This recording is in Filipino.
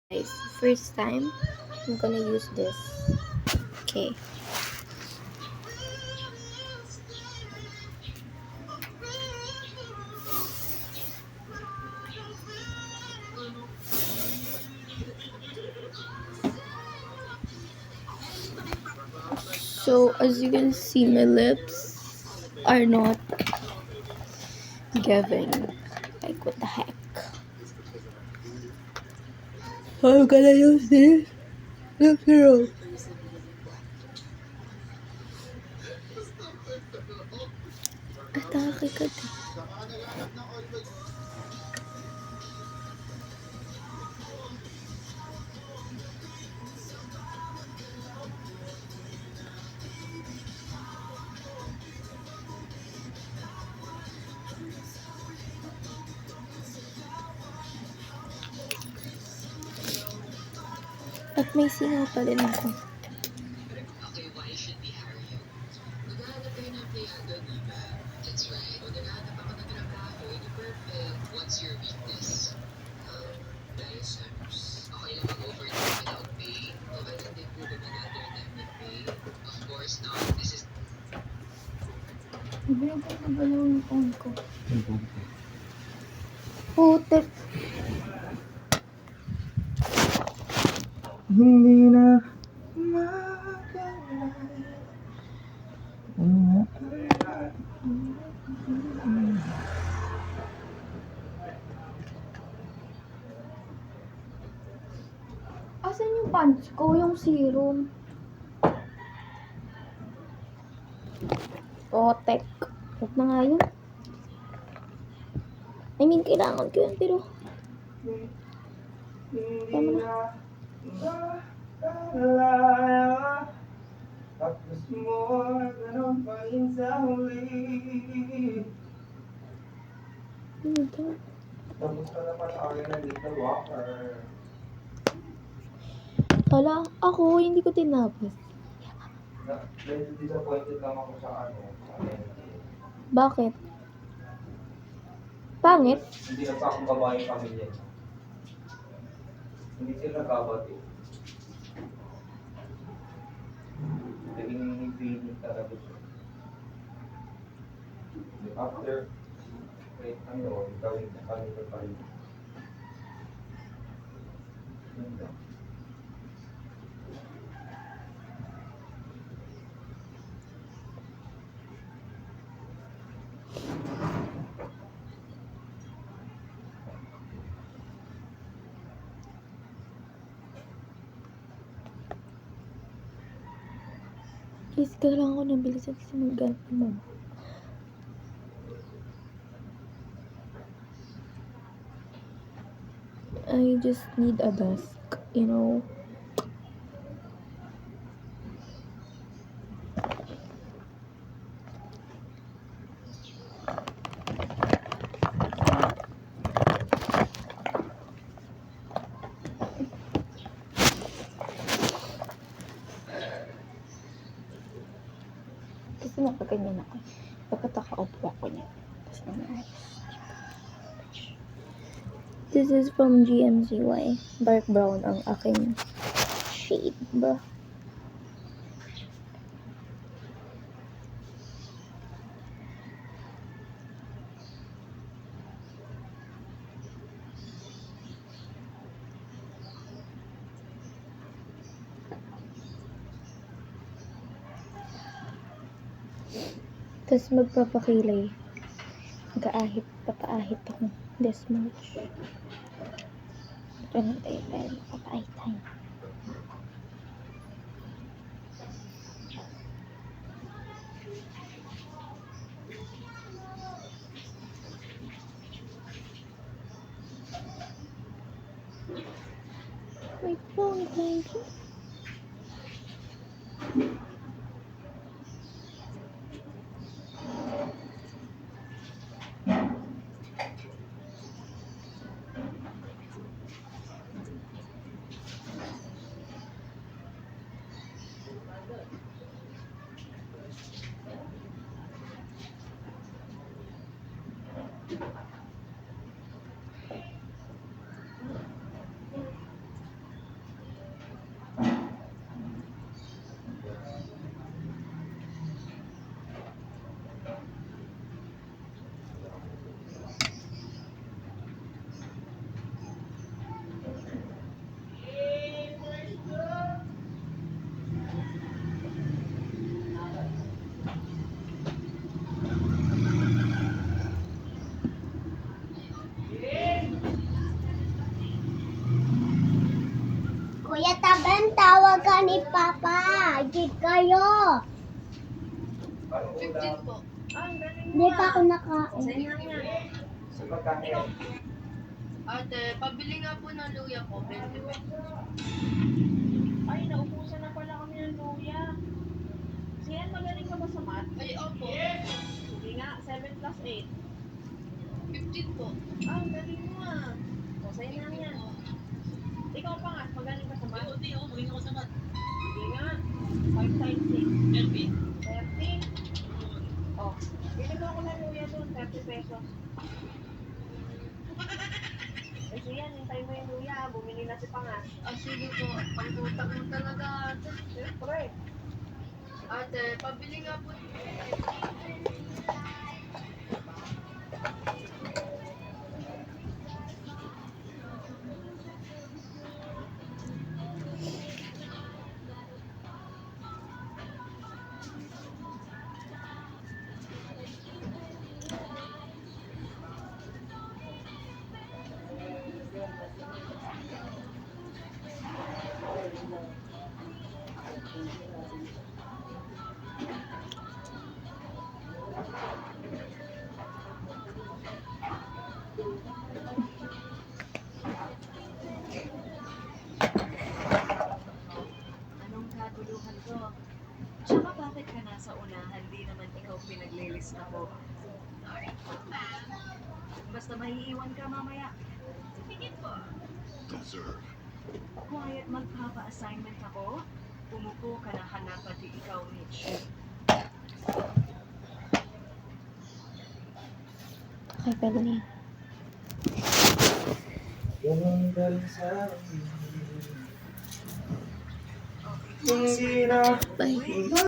Guys, first time I'm gonna use this. Okay. So as you can see, my lips are not giving. Like, what the heck? I'm gonna use this lip serum. Atake ka din. At may singaw pa din ako. Binagalaw yung phone ko. Putik. Hindi na magalala. Asan yung pants ko? Yung serum? Putik. Huwag na nga yun. I mean, kailangan ko yun, pero tama na. Tapos mo, ganun pa rin sa huli. Ano to? Tapos ka naman akin na dito, Walker. Wala, ako, hindi ko tinapos. Medyo disappointed lang ako sa sa NT. Bakit? Pangit? Hindi na pa akong babae pamilya niya. Hindi sila nagkabati. Naging feeling talaga siya. After, gawin pa rin. Yun lang. Please, kailangan ko ng bilisan kasi mag-ganti mo. I just need a desk, you know? Kasi nakaganyan ako. Dapat nakaupo ako niya. Tapos nangyayos. This is from GMCY. Dark brown ang aking shade, bro. Tapos magpapakilay. Papaahit ako. This much. Ito na tayo, pero papaahit tayo. Wait lang, thank you. Kuya Taban, tawag ka ni Papa. Gig kayo. Parang ulam. Hindi pa ako nakain. Sa pagkain. Ate, pabili nga po ng luya ko, 20 pesos. Ay, naubusan na pala kami ng luya. Siyan, magaling ka ba sa math? Ay, opo. Sige nga, 7 plus 8. 15 po. Ah, ang galing mo ah. O, sa'yo na yan. Ikaw pa nga, magaling ka sa math? Hindi, ako magaling ako sa mat. Sige nga, 5 times 6. 30. 30. O, binigyan ko ng luya doon, 30 pesos. Eh, siyan, hintay mo yung luya, bumili na si Pangas. Ah, sige po. Pangutang mo talaga, ate. Siyempre. Ate, pabili nga po. Anong kaguluhan ko? Tsaka bakit ka nasa unahan? Di naman ikaw pinaglilista ko. Basta maiiwan ka mamaya. Tingin ko. Quiet magpapa-assignment ako. Umupo ka na hanap pati ikaw, Mitch. Okay, pwede na yan. Ganun ka rin sa akin. Hindi na Bye.